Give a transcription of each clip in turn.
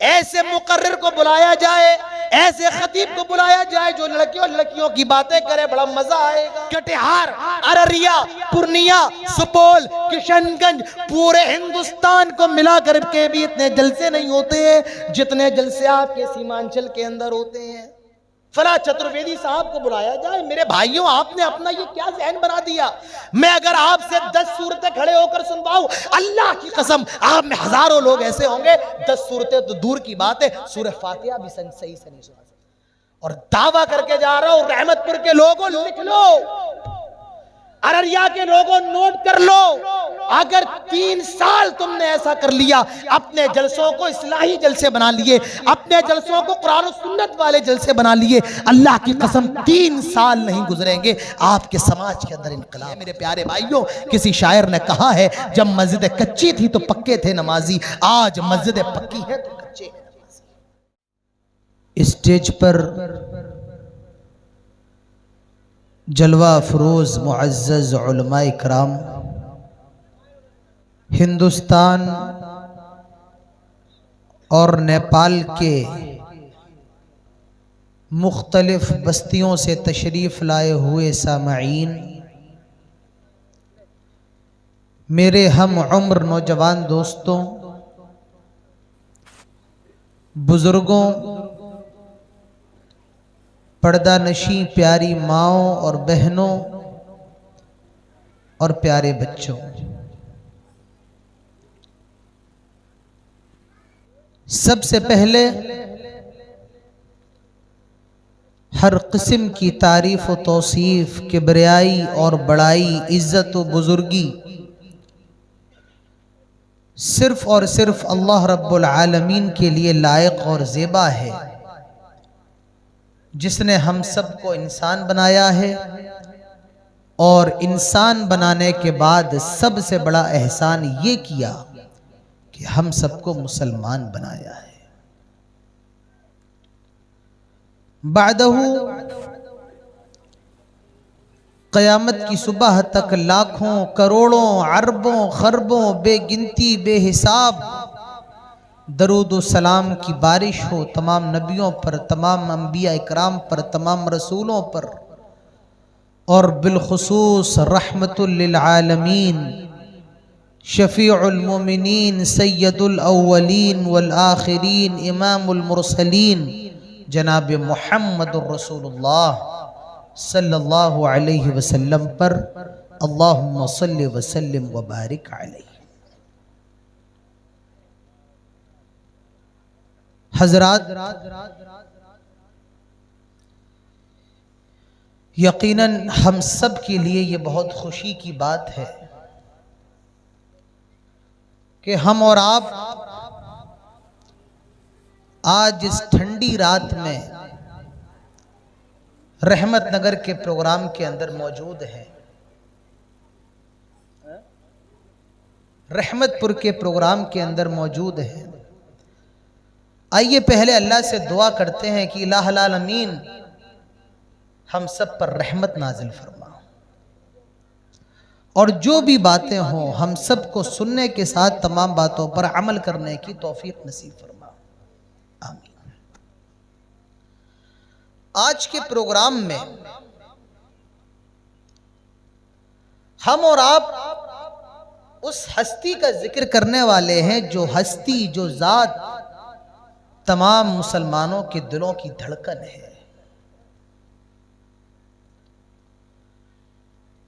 ऐसे मुकर्रिर को बुलाया जाए, ऐसे खतीब को बुलाया जाए जो लड़कियों की बातें करे, बड़ा मजा आएगा। कटिहार, अररिया, पूर्णिया, सुपौल, किशनगंज, पूरे हिंदुस्तान को मिला करके भी इतने जलसे नहीं होते हैं जितने जलसे आपके सीमांचल के अंदर होते हैं। फला चतुर्वेदी साहब को बुलाया जाए। मेरे भाइयों, आपने अपना ये क्या ज़हन बना दिया? मैं अगर आपसे 10 सूरतें खड़े होकर सुनवाऊं, अल्लाह की कसम आप में हजारों लोग ऐसे होंगे 10 सूरतें तो दूर की बात है, सूरह फातिहा भी सही से नहीं सुना सकते। और दावा करके जा रहा हूं, रहमतपुर के लोगों लिख लो, अररिया के लोगों नोट कर लो, अगर 3 साल तुमने ऐसा कर लिया, अपने जलसों को इस्लाही जलसे बना लिए, अपने जलसों को कुरान और सुन्नत वाले जलसे बना लिए, अल्लाह की कसम 3 साल नहीं गुजरेंगे आपके समाज के अंदर इनकलाब। मेरे प्यारे भाइयों, किसी शायर ने कहा है, जब मस्जिद कच्ची थी तो पक्के थे नमाजी, आज मस्जिद पक्की है तो कच्चे हैं नमाजी। स्टेज पर जलवा फरोज मुअज़्ज़ज़ उलमा इकराम, हिंदुस्तान और नेपाल के मुख्तलिफ बस्तियों से तशरीफ़ लाए हुए सामईन, मेरे हम उम्र नौजवान दोस्तों, बुजुर्गों, पर्दा नशी प्यारी माओं और बहनों और प्यारे बच्चों, सबसे पहले हर किस्म की तारीफ व तौसीफ, किबरियाई और बड़ाई, इज्जत व बुजुर्गी सिर्फ और सिर्फ अल्लाह रब्बुल आलमीन के लिए लायक और ज़ेबा है, जिसने हम सबको इंसान बनाया है और इंसान बनाने के बाद सबसे बड़ा एहसान ये किया कि हम सबको मुसलमान बनाया है। बादहू क़यामत की सुबह तक लाखों, करोड़ों, अरबों, खरबों, बेगिनती, बेहिसाब दरूद व सलाम की बारिश हो तमाम नबियों पर, तमाम अंबिया इकराम पर, तमाम रसूलों पर, और बिलखुसूस रहमतुल लिल आलमीन, शफीउल मोमिनीन, सय्यदुल अव्वलीन वल आखिरीन, इमामुल मुरसलीन, जनाब मुहम्मदुर रसूलुल्लाह सल्लल्लाहु अलैहि वसल्लम पर अल्लाहुम्मा सल्लि व सल्लिम व बारिक अलैहि। हजरात, यकीनन हम सब के लिए ये बहुत खुशी की बात है कि हम और आप आज इस ठंडी रात में रहमत नगर के प्रोग्राम के अंदर मौजूद हैं। रहमतपुर के प्रोग्राम के अंदर मौजूद हैं। आइए पहले अल्लाह से दुआ करते हैं कि इलाहुल आलमीन हम सब पर रहमत नाजिल फरमा, और जो भी बातें हों हम सब को सुनने के साथ तमाम बातों पर अमल करने की तौफीक नसीब फरमा, आमीन। आज के प्रोग्राम में हम और आप उस हस्ती का जिक्र करने वाले हैं जो हस्ती, जो जात तमाम मुसलमानों के दिलों की धड़कन है।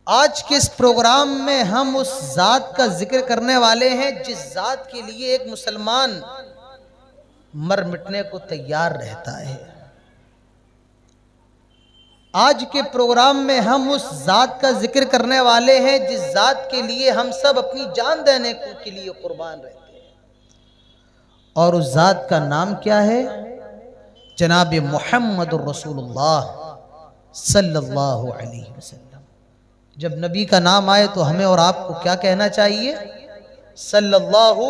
आज के इस प्रोग्राम में हम उस जात का जिक्र करने वाले हैं जिस जात के लिए एक मुसलमान मर मिटने को तैयार रहता है। आज के प्रोग्राम में हम उस जात का जिक्र करने वाले हैं जिस जात के लिए हम सब अपनी जान देने के लिए कुर्बान रहते हैं, और उस जात का नाम क्या है? जनाब मुहम्मदुर रसूलुल्लाह सल्लल्लाहु अलैहि वसल्लम। जब नबी का नाम आए तो हमें और आपको क्या कहना चाहिए? सल्लल्लाहु,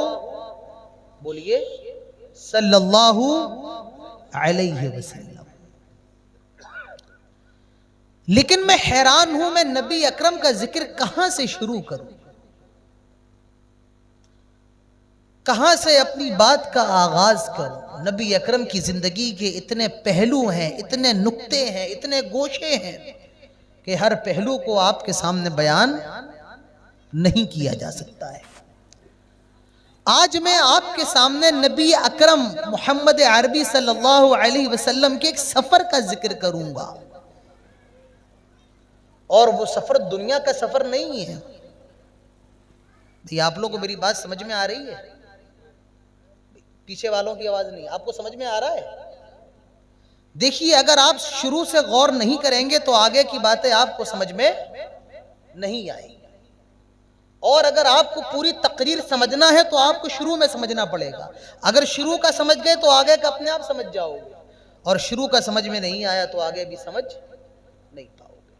बोलिए, सल्लल्लाहु अलैहि वसल्लम। लेकिन मैं हैरान हूं, मैं नबी अकरम का जिक्र कहां से शुरू करूं? कहां से अपनी बात का आगाज करूं। नबी अकरम की जिंदगी के इतने पहलू हैं, इतने नुक्ते हैं, इतने गोशे हैं कि हर पहलू को आपके सामने बयान नहीं किया जा सकता है। आज मैं आपके सामने नबी अकरम मोहम्मद अरबी सल्लल्लाहु अलैहि वसल्लम के एक सफर का जिक्र करूंगा, और वो सफर दुनिया का सफर नहीं है। आप लोगों को मेरी बात समझ में आ रही है? पीछे वालों की आवाज नहीं, आपको समझ में आ रहा है? देखिए, अगर आप शुरू से गौर नहीं करेंगे तो आगे की बातें आपको समझ में नहीं आएगी, और अगर आपको पूरी तकरीर समझना है तो आपको शुरू में समझना पड़ेगा। अगर शुरू का समझ गए तो आगे का अपने आप समझ जाओगे, और शुरू का समझ में नहीं आया तो आगे भी समझ नहीं पाओगे।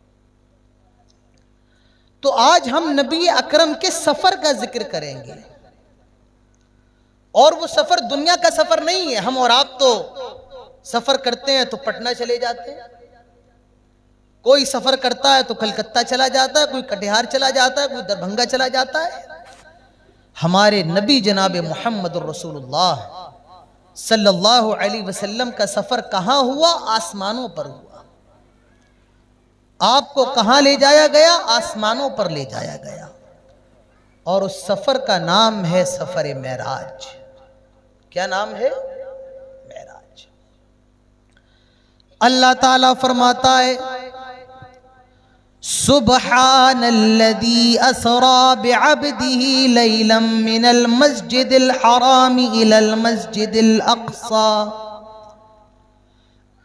तो आज हम नबी अकरम के सफर का जिक्र करेंगे, और वो सफर दुनिया का सफर नहीं है। हम और आप तो सफर करते हैं तो पटना चले जाते हैं, कोई सफर करता है तो कलकत्ता चला जाता है, कोई कटिहार चला जाता है, कोई दरभंगा चला जाता है। हमारे नबी जनाब मोहम्मद रसूलुल्लाह सल्लल्लाहु अलैहि वसल्लम का सफर कहां हुआ? आसमानों पर हुआ। आपको कहां ले जाया गया? आसमानों पर ले जाया गया, और उस सफर का नाम है सफर मेराज। क्या नाम है? मेराज। अल्लाह ताला फरमाता है, सुब्हानल्लज़ी असरा बिअब्दिही लैलन मिनल मस्जिदिल हराम इलल मस्जिदिल अक़सा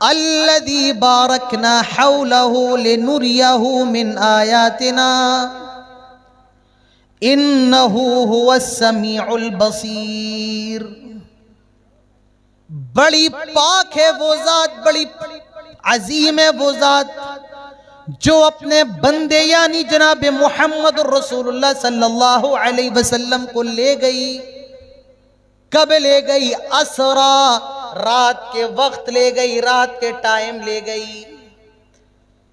अल्लज़ी बारकना हौलहु लिनुरियहु मिन आयातिना इन्नहु हुवस समीउल बसीर। बड़ी पाक है वो जात, बड़ी अजीम है वो जात जो अपने बंदे यानी जनाब मोहम्मद रसूलुल्लाह सल्लल्लाहु अलैहि वसल्लम को ले गई। कब ले गई? असरा, रात के वक्त ले गई, रात के टाइम ले गई।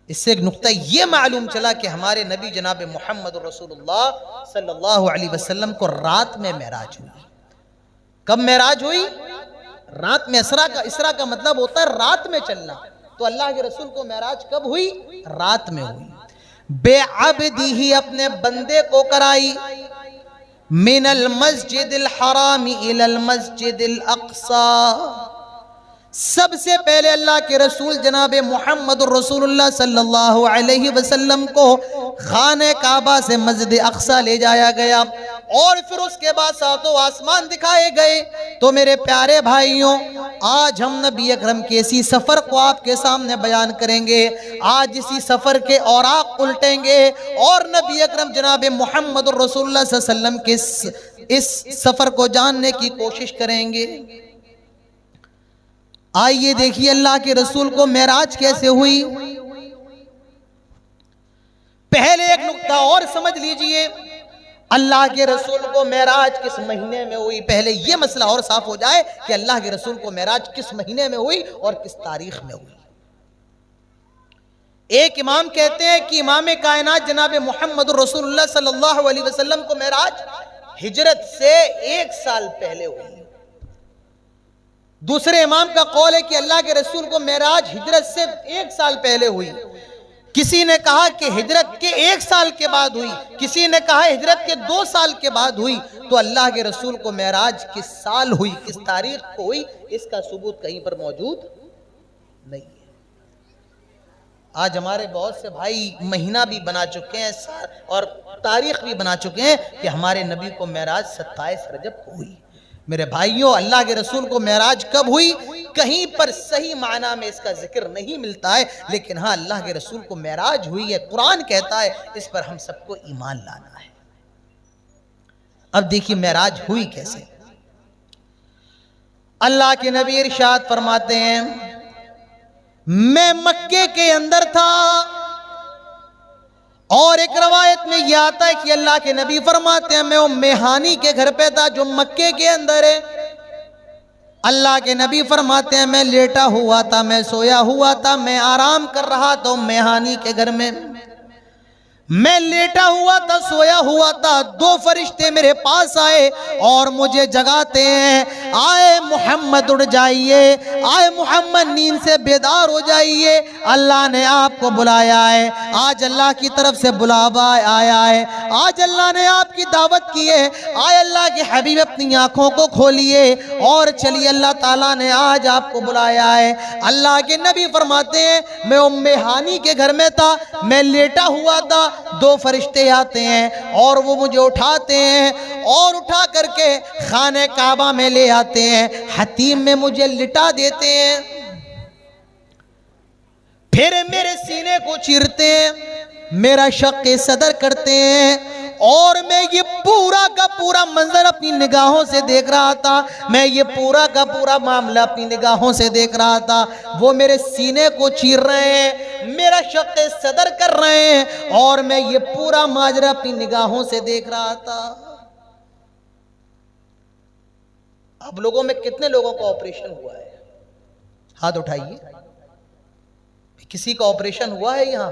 इससे एक नुक्ता ये मालूम चला कि हमारे नबी जनाब मोहम्मद रसूलुल्लाह सल्लल्लाहु अलैहि वसल्लम को रात में मेराज हुई। कब मेराज हुई? रात में। इसरा का मतलब होता है रात में चलना। तो अल्लाह के रसूल को मेराज कब हुई? रात में हुई। बेअब्दिही, अपने बंदे को कराई, मिनल मस्जिदिल हराम इलल मस्जिदिल अक़सा। सबसे पहले अल्लाह के रसूल जनाब मोहम्मद रसूलुल्लाह सल्लल्लाहु अलैहि वसल्लम को खाने काबा से मस्जिद अक़सा ले जाया गया, और फिर उसके बाद सातों आसमान दिखाए गए। तो मेरे प्यारे भाइयों, आज हम नबी अकरम के इसी सफ़र को आपके सामने बयान करेंगे। आज इसी सफ़र के औराक उल्टेंगे और नबी अकरम जनाब मोहम्मद रसूलुल्लाह सल्लल्लाहु अलैहि वसल्लम के इस सफ़र को जानने की कोशिश करेंगे। आइए देखिए अल्लाह के रसूल को मेराज कैसे हुई। पहले एक नुक्ता और समझ लीजिए, अल्लाह के रसूल को मेराज किस महीने में हुई। पहले यह मसला और साफ हो जाए कि अल्लाह के रसूल को मेराज किस महीने में हुई और किस तारीख में हुई। एक इमाम कहते हैं कि इमाम कायनात जनाब मोहम्मद रसूलुल्लाह सल्लल्लाहु अलैहि वसल्लम को मेराज हिजरत से 1 साल पहले हुई। दूसरे इमाम का कौल है कि अल्लाह के रसूल को मेराज हिजरत से 1 साल पहले हुई। किसी ने कहा कि हिजरत के 1 साल के बाद हुई, किसी ने कहा हिजरत के 2 साल के बाद हुई। तो अल्लाह के रसूल को मेराज किस साल हुई, किस तारीख को हुई, इसका सबूत कहीं पर मौजूद नहीं है। आज हमारे बहुत से भाई महीना भी बना चुके हैं और तारीख भी बना चुके हैं कि हमारे नबी को मेराज 27 रजब को हुई। मेरे भाइयों, अल्लाह के रसूल को मेराज कब हुई, कहीं पर सही माना में इसका जिक्र नहीं मिलता है, लेकिन हाँ अल्लाह के रसूल को मेराज हुई है, कुरान कहता है। इस पर हम सबको ईमान लाना है। अब देखिए मेराज हुई कैसे। अल्लाह के नबी इरशाद फरमाते हैं, मैं मक्के के अंदर था, और एक रवायत में यह आता है कि अल्लाह के नबी फरमाते हैं मैं उम्मे हानी के घर पे था जो मक्के के अंदर है। अल्लाह के नबी फरमाते हैं मैं लेटा हुआ था, मैं सोया हुआ था, मैं आराम कर रहा था उम्मे हानी के घर में। मैं लेटा हुआ था, सोया हुआ था, दो फरिश्ते मेरे पास आए और मुझे जगाते हैं, आए मोहम्मद उठ जाइए, आए मोहम्मद नींद से बेदार हो जाइए, अल्लाह ने आपको बुलाया है। आज अल्लाह की तरफ से बुलावा आया है, आज अल्लाह ने आपकी दावत की है। आए अल्लाह के हबीब अपनी आंखों को खोलिए और चलिए, अल्लाह ताला ने आज आपको बुलाया है। अल्लाह के नबी फरमाते हैं मैं उम्मे हानी के घर में था, मैं लेटा हुआ था, दो फरिश्ते आते हैं और वो मुझे उठाते हैं और उठा करके खाने काबा में ले आते हैं, हतीम में मुझे लिटा देते हैं, फिर मेरे सीने को चीरते हैं, मेरा शक़्क़े सदर करते हैं और मैं ये पूरा का पूरा मंजर अपनी निगाहों से देख रहा था, मैं ये पूरा का पूरा मामला अपनी निगाहों से देख रहा था। वो मेरे सीने को चीर रहे हैं, मेरा शक़्क़े सदर कर रहे हैं और मैं ये पूरा माजरा अपनी निगाहों से देख रहा था। आप लोगों में कितने लोगों का ऑपरेशन हुआ है? हाथ उठाइए। किसी का ऑपरेशन हुआ है? यहां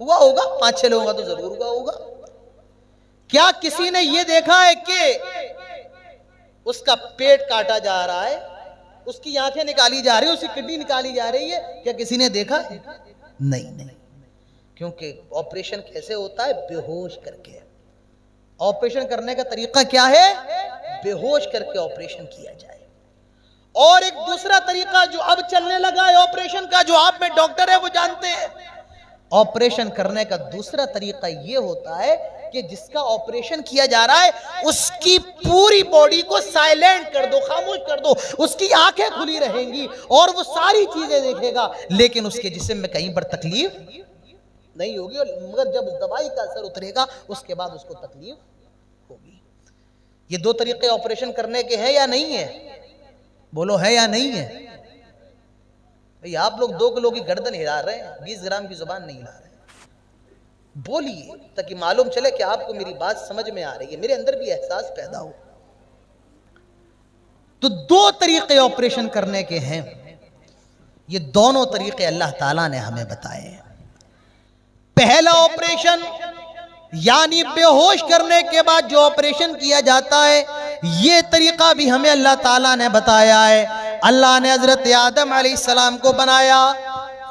हुआ होगा, 5-6 लोगों का तो जरूर हुआ होगा। क्या किसी ने यह देखा है कि उसका पेट काटा जा रहा है, उसकी आंखें निकाली जा रही है, उसकी किडनी निकाली जा रही है? क्या किसी ने देखा है? नहीं, क्योंकि ऑपरेशन कैसे होता है? बेहोश करके। ऑपरेशन करने का तरीका क्या है? बेहोश करके ऑपरेशन किया जाए। और एक दूसरा तरीका जो अब चलने लगा है ऑपरेशन का, जो आप में डॉक्टर है वो जानते हैं, ऑपरेशन करने का दूसरा तरीका यह होता है कि जिसका ऑपरेशन किया जा रहा है उसकी पूरी बॉडी को साइलेंट कर दो, खामोश कर दो, उसकी आंखें खुली रहेंगी और वो सारी चीजें देखेगा, लेकिन उसके जिस्म में कहीं पर तकलीफ नहीं होगी। और मगर जब दवाई का असर उतरेगा उसके बाद उसको तकलीफ होगी। ये दो तरीके ऑपरेशन करने के हैं या नहीं है? बोलो है या नहीं है? भाई आप लोग 2 किलो की गर्दन हिला रहे हैं, 20 ग्राम की जुबान नहीं हिला रहे। बोलिए ताकि मालूम चले कि आपको मेरी बात समझ में आ रही है, मेरे अंदर भी एहसास पैदा हो। तो 2 तरीके ऑपरेशन करने के हैं, ये दोनों तरीके अल्लाह ताला ने हमें बताए हैं। पहला ऑपरेशन यानी बेहोश करने के बाद जो ऑपरेशन किया जाता है, ये तरीका भी हमें अल्लाह ताला ने बताया है। अल्लाह ने हजरत आदम अलैहिस्सलाम को बनाया,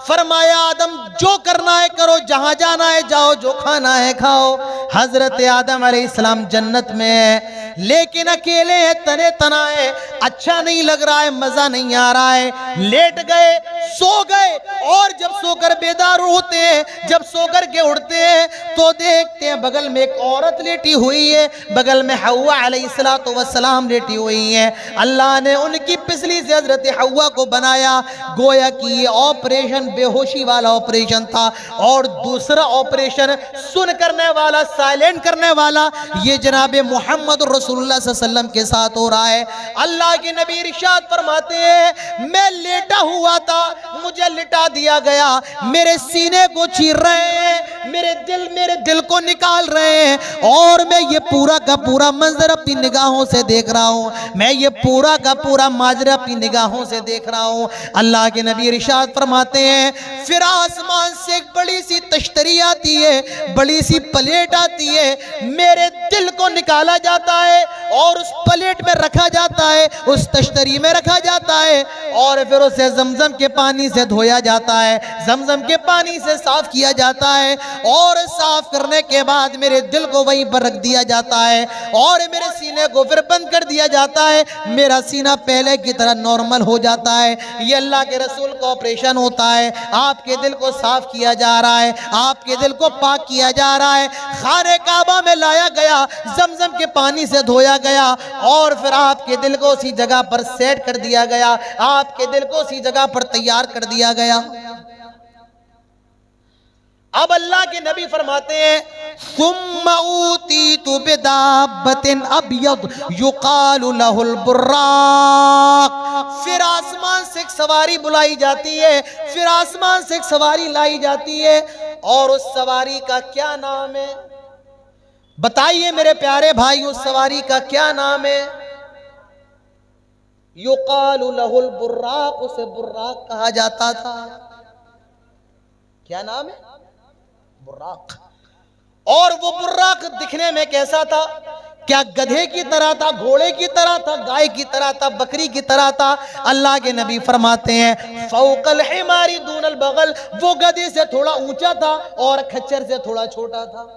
फरमाया आदम जो करना है करो, जहां जाना है जाओ, जो खाना है खाओ। हजरत आदम अलैहिस्सलाम जन्नत में है लेकिन अकेले है, तने तना है, अच्छा नहीं लग रहा है, मजा नहीं आ रहा है, लेट गए, सो गए और जब सोकर बेदार होते हैं, जब सोकर के उठते हैं तो देखते हैं बगल में एक औरत लेटी हुई है, बगल में हव्वा अलैहिस्सलातु वस्सलाम लेटी हुई है। अल्लाह ने उनकी पिछली से हजरत हव्वा को बनाया, गोया कि ये ऑपरेशन बेहोशी वाला ऑपरेशन था। और दूसरा ऑपरेशन सुन करने वाला, साइलेंट करने वाला, ये जनाब मोहम्मद रसूलुल्लाह सल्लल्लाहु अलैहि वसल्लम के साथ हो रहा है। अल्लाह के नबी इरशाद फरमाते हैं मैं लेटा हुआ था, मुझे लिटा दिया गया, मेरे सीने को चीर रहे हैं, मेरे दिल को निकाल रहे हैं और मैं ये पूरा का पूरा मंजर अपनी निगाहों से देख रहा हूँ, मैं ये पूरा का पूरा माजरा अपनी निगाहों से देख रहा हूँ। अल्लाह के नबी इरशाद फरमाते हैं फिर आसमान से एक बड़ी सी तश्तरी आती है, बड़ी सी प्लेट आती है, मेरे दिल को निकाला जाता है और उस प्लेट में रखा जाता है, उस तश्तरी में रखा जाता है और फिर उसे जमजम के पानी से धोया जाता है, जमजम के पानी से साफ किया जाता है और साफ करने के बाद मेरे दिल को वहीं पर रख दिया जाता है और मेरे सीने को फिर बंद कर दिया जाता है, मेरा सीना पहले की तरह नॉर्मल हो जाता है। ये अल्लाह के रसूल का ऑपरेशन होता है। आपके दिल को साफ किया जा रहा है, आपके दिल को पाक किया जा रहा है, खाने काबा में लाया गया, जमजम के पानी से धोया गया और फिर आपके दिल को उसी जगह पर सेट कर दिया गया, आपके दिल को उसी जगह पर तैयार कर दिया गया। अब अल्लाह के नबी फरमाते हैं सुम्मा ऊतीतु बिदाब्बतिन अब्यद युकालु लहुल बुर्राक, फिर आसमान से एक सवारी बुलाई जाती है, फिर आसमान से एक सवारी लाई जाती है और उस सवारी का क्या नाम है? बताइए मेरे प्यारे भाई, उस सवारी का क्या नाम है? युकालु लहुल बुर्राक, उसे बुर्राक कहा जाता था। क्या नाम है? बुर्राक। और वो बुर्राक दिखने में कैसा था? क्या गधे की तरह था, घोड़े की तरह था, गाय की तरह था, बकरी की तरह था? अल्लाह के नबी फरमाते हैं फौकल हिमारी दूनल बगल, वो गधे से थोड़ा ऊंचा था और खच्चर से थोड़ा छोटा था।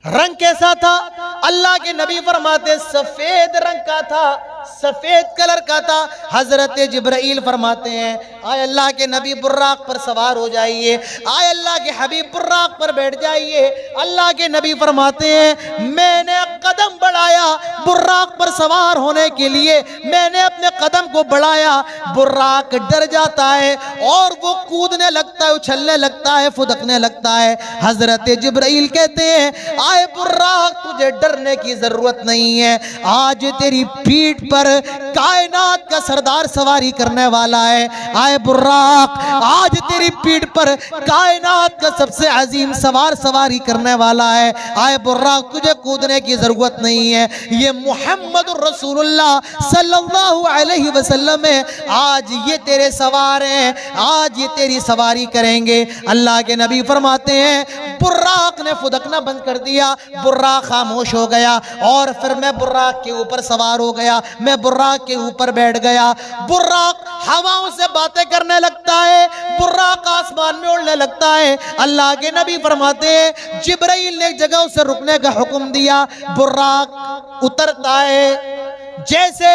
रंग कैसा था? अल्लाह के नबी फरमाते सफेद रंग का था, सफेद कलर का था। हजरत जिब्राइल फरमाते हैं आए अल्लाह के नबी बुर्राक पर सवार हो जाइए, आए अल्लाह के हबीब बुर्राक पर बैठ जाइए। अल्लाह के नबी फरमाते हैं मैंने कदम बढ़ाया बुर्राक पर सवार होने के लिए, मैंने अपने कदम को बढ़ाया, बुर्राक डर जाता है और वो कूदने लगता है, उछलने लगता है, फुदकने लगता है। हजरत जिब्राइल कहते हैं आए बुर्राक तुझे डरने की जरूरत नहीं है, आज तेरी पीठ पर कायनात का सरदार सवारी करने वाला है। आए बुर्राक आज तेरी पीठ पर कायनात का सबसे अजीम सवार सवारी करने वाला है। आए बुर्राक तुझे कूदने की जरूरत नहीं है, ये मोहम्मद रसूलुल्लाह सल्लल्लाहु अलैहि वसल्लम है, आज ये तेरे सवार हैं, आज ये तेरी सवारी करेंगे। अल्लाह के नबी फरमाते हैं बुर्राक ने फुदकना बंद कर दिया, बुर्राक खामोश हो गया और फिर मैं बुर्राक के ऊपर सवार हो गया, मैं बुर्राक के ऊपर बैठ गया। बुर्राक हवाओं से बातें करने लगता है, बुर्राक आसमान में उड़ने लगता है। अल्लाह के नबी फरमाते हैं जिब्राइल ने एक जगह उसे रुकने का हुक्म दिया, बुर्राक उतरता है जैसे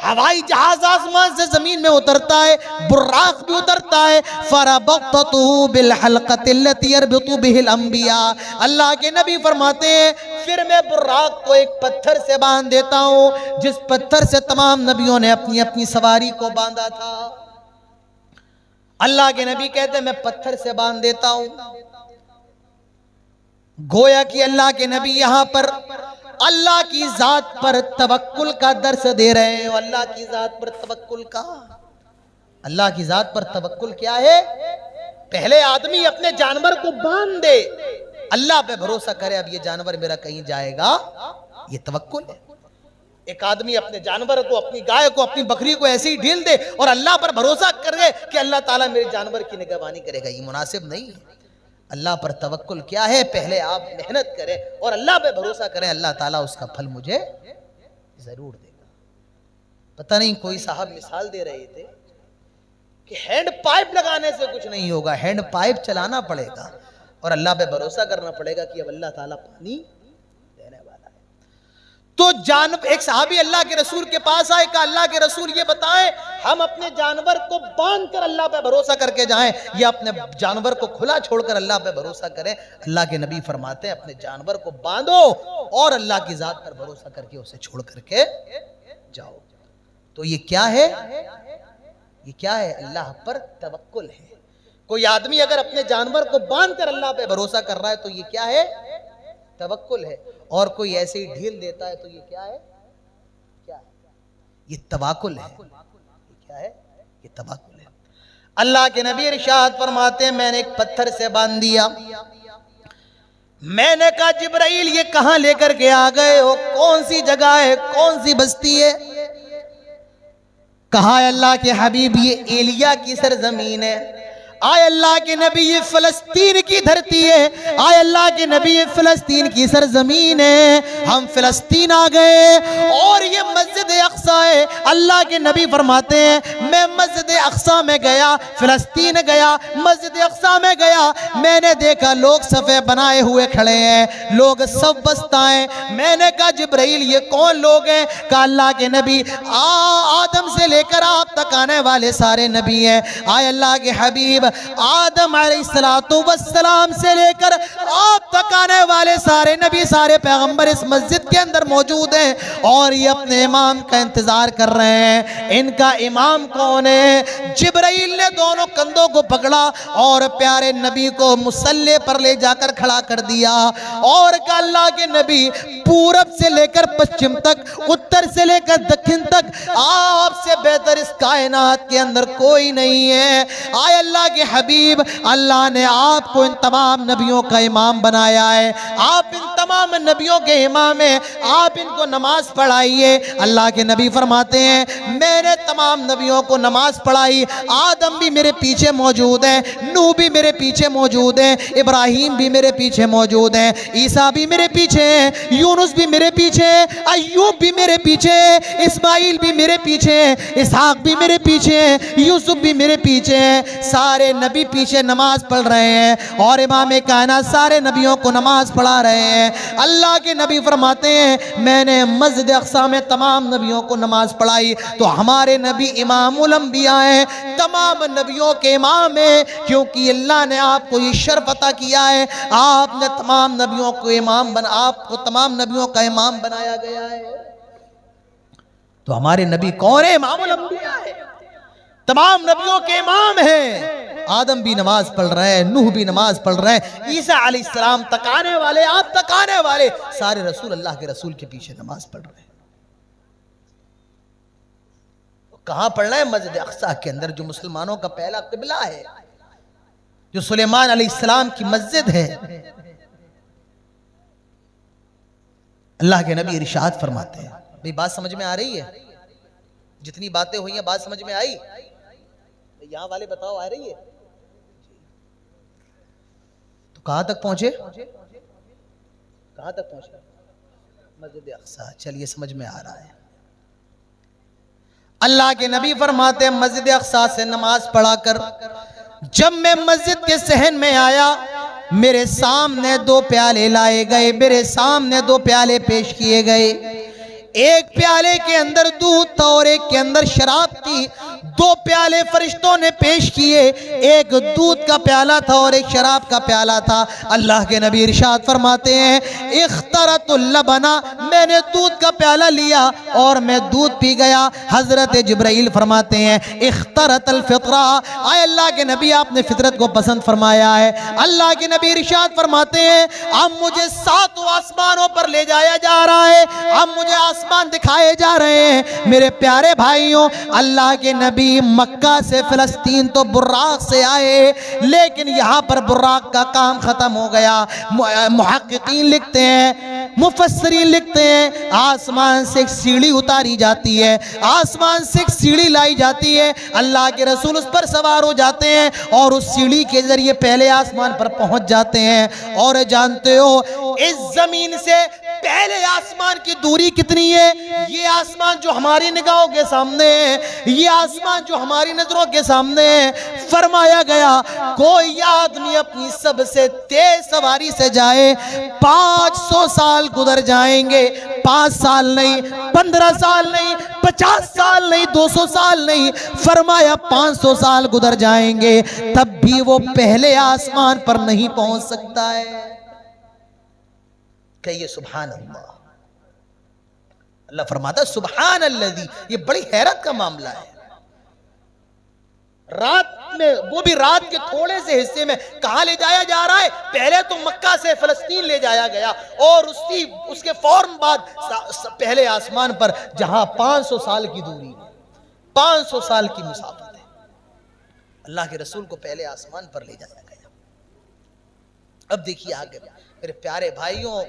हवाई जहाज आसमान से जमीन में उतरता है, बुर्राक भी उतरता है। फरबततु बिल हलकतिल्लती यरबतु बिहिल अंबिया, अल्लाह के नबी फरमाते हैं फिर मैं बुर्राक को एक पत्थर से बांध देता हूं जिस पत्थर से तमाम नबियों ने अपनी अपनी सवारी को बांधा था। अल्लाह के नबी कहते हैं मैं पत्थर से बांध देता हूं। गोया कि अल्लाह के नबी यहां पर अल्लाह की जात पर तवक्कुल का दर्स दे रहे हैं। अल्लाह की जात पर तवक्कुल का, अल्लाह की जात पर तवक्कुल क्या है? पहले आदमी अपने जानवर को बांध दे, अल्लाह पे भरोसा करे अब ये जानवर मेरा कहीं जाएगा, ये तवक्कुल है। एक आदमी अपने जानवर को, अपनी गाय को, अपनी बकरी को ऐसे ही ढील दे और अल्लाह पर भरोसा करे कि अल्लाह ताला मेरे जानवर की निगहबानी करेगा, ये मुनासिब नहीं है। अल्लाह पर तवक्कुल क्या है? पहले आप मेहनत करें और अल्लाह पे भरोसा करें, अल्लाह ताला उसका फल मुझे जरूर देगा। पता नहीं कोई साहब मिसाल दे रहे थे कि हैंड पाइप लगाने से कुछ नहीं होगा, हैंड पाइप चलाना पड़ेगा और अल्लाह पे भरोसा करना पड़ेगा कि अब अल्लाह ताला पानी देने वाला है। तो एक सहाबी अल्लाह के रसूल के पास आए, कहा अल्लाह के रसूल ये बताएं हम अपने जानवर को बांध कर अल्लाह पे भरोसा करके जाएं या अपने जानवर को खुला छोड़कर अल्लाह पे भरोसा करें? अल्लाह के नबी फरमाते हैं अपने जानवर को बांधो और अल्लाह की जात पर भरोसा करके उसे छोड़ करके जाओ। तो ये क्या है? ये क्या है? अल्लाह पर तवक्कुल है। कोई आदमी अगर अपने जानवर को बांध कर अल्लाह पे भरोसा कर रहा है तो ये क्या है? तवक्कुल है। और कोई ऐसे ही ढील देता है तो ये क्या है? क्या है? ये तवाकुल है। ये क्या है? ये तवाकुल है। अल्लाह के नबी इरशाद फरमाते हैं मैंने एक पत्थर से बांध दिया, मैंने कहा जिब्राइल ये कहां लेकर के आ गए हो, कौन सी जगह है, कौन सी बस्ती है? कहा अल्लाह के हबीब ये एलिया की सरजमीन है। आए अल्लाह के नबी ये फिलिस्तीन की धरती है, आए अल्लाह के नबी ये फिलिस्तीन की सरजमीन है, हम फिलिस्तीन आ गए और ये मस्जिद अक्सा है। अल्लाह के नबी फरमाते हैं मैं मस्जिद अक्सा में गया, फिलिस्तीन गया, मस्जिद अक्सा में गया, मैंने देखा लोग सफ़े बनाए हुए खड़े हैं, लोग सब बस्ताएं। मैंने कहा जिब्राइल ये कौन लोग हैं? कहा अल्लाह के नबी आदम से लेकर आप तक आने वाले सारे नबी हैं। आए अल्लाह के हबीब आदम अलैहिस्सलातु वस्सलाम से लेकर आप तक आने वाले सारे नबी, सारे पैगंबर इस मस्जिद के अंदर मौजूद हैं और ये अपने इमाम का इंतजार कर रहे हैं। इनका इमाम कौन है? जिब्राइल ने दोनों कंधों को पकड़ा और प्यारे नबी को मुसल्ले पर ले जाकर खड़ा कर दिया और कहा अल्लाह के नबी पूरब से लेकर पश्चिम तक, उत्तर से लेकर दक्षिण तक आपसे बेहतर इस कायनात के अंदर कोई नहीं है। आए अल्लाह के हबीब अल्लाह ने आपको इन तमाम नबियों का इमाम बनाया है, आप इन तमाम नबियों के इमाम हैं, आप इनको नमाज पढ़ाइए। अल्लाह के नबी फरमाते हैं मैंने तमाम नबियों को नमाज पढ़ाई, आदम भी मेरे पीछे मौजूद है, नूह भी मेरे पीछे मौजूद है, इब्राहिम भी मेरे पीछे मौजूद है, ईसा भी मेरे पीछे है, यूनुस भी मेरे पीछे, अय्यूब भी मेरे पीछे, इस्माइल भी मेरे पीछे, इसहाक भी मेरे पीछे, यूसुफ भी मेरे पीछे। सारे नबी पीछे नमाज पढ़ रहे हैं और इमाम कायनात सारे नबियों को नमाज पढ़ा रहे हैं। अल्लाह के नबी फरमाते हैं मैंने मस्जिद अक्सा में तमाम नबियों को नमाज पढ़ाई। तो हमारे नबी इमामुल अंबिया हैं, तमाम नबियों के इमाम हैं, क्योंकि अल्लाह ने आपको ये शर्फ अता किया है, आपने तमाम नबियों को इमाम बना, आपको तमाम नबियों का इमाम बनाया गया है। तो हमारे नबी कौन है? इमामुल अंबिया है, तमाम नबियों के इमाम हैं। आदम भी नमाज पढ़ रहे हैं, नूह भी नमाज पढ़ रहे हैं, ईसा अलैहिस्सलाम तक आने वाले, आप तक आने वाले सारे रसूल अल्लाह के रसूल के पीछे नमाज पढ़ रहे हैं। कहां पढ़ना है? मस्जिद अक्सा के अंदर, जो मुसलमानों का पहला किबला है, जो सुलेमान अलैहिस्सलाम की मस्जिद है। अल्लाह के नबी इरशाद फरमाते हैं, भाई बात समझ में आ रही है? जितनी बातें हुई हैं बात समझ में आई? यहां वाले बताओ आ रही है? तो कहां तक पहुंचे? कहां तक पहुंचे? मस्जिद अक्सा। चलिए समझ में आ रहा है। अल्लाह के नबी फरमाते हैं मस्जिद अक्सा से नमाज पढ़ाकर जब मैं मस्जिद के सहन में आया, मेरे सामने दो प्याले लाए गए, मेरे सामने दो प्याले पेश किए गए। एक प्याले के अंदर दूध था और एक के अंदर शराब थी। दो प्याले फरिश्तों ने पेश किए, एक दूध का प्याला था और एक शराब का प्याला था। अल्लाह के नबी इरशाद फरमाते हैं इख्तरतुल लबना, मैंने दूध का प्याला लिया और मैं दूध पी गया। हजरत जिब्राइल फरमाते हैं इख्तरतल फित्रा, आए अल्लाह के नबी आपने फितरत को पसंद फरमाया है। अल्लाह के नबी इरशाद फरमाते हैं अब मुझे 7 आसमानों पर ले जाया जा रहा है, अब मुझे आसमान दिखाए जा रहे हैं। मेरे प्यारे भाइयों, अल्लाह के नबी मक्का से फिलिस्तीन तो बुर्राक से आए, लेकिन यहाँ पर बुर्राक का काम खत्म हो गया। मुहक्किकीन लिखते हैं, मुफस्सिरीन लिखते हैं आसमान से एक सीढ़ी उतारी जाती है, आसमान से एक सीढ़ी लाई जाती है, अल्लाह के रसूल उस पर सवार हो जाते हैं और उस सीढ़ी के जरिए पहले आसमान पर पहुंच जाते हैं। और जानते हो इस जमीन से पहले आसमान की दूरी कितनी है? ये आसमान जो हमारी निगाहों के सामने है, ये आसमान जो हमारी नजरों के सामने है, फरमाया गया कोई आदमी अपनी सबसे तेज सवारी से जाए 500 साल गुजर जाएंगे। 5 साल नहीं, 15 साल नहीं, 50 साल नहीं, 200 साल नहीं, फरमाया 500 साल गुजर जाएंगे, तब भी वो पहले आसमान पर नहीं पहुंच सकता है। कहिए सुभान अल्लाह। अल्लाह फरमाता सुभान अल्लज़ी, ये बड़ी हैरत का मामला है। रात में, वो भी रात के थोड़े से हिस्से में कहां ले जाया जा रहा है? पहले तो मक्का से फिलिस्तीन ले जाया गया और उसके फौरन बाद पहले आसमान पर, जहां 500 साल की दूरी है, 500 साल की मुसाफत है, अल्लाह के रसूल को पहले आसमान पर ले जाया गया। अब देखिए आगे मेरे प्यारे भाइयों,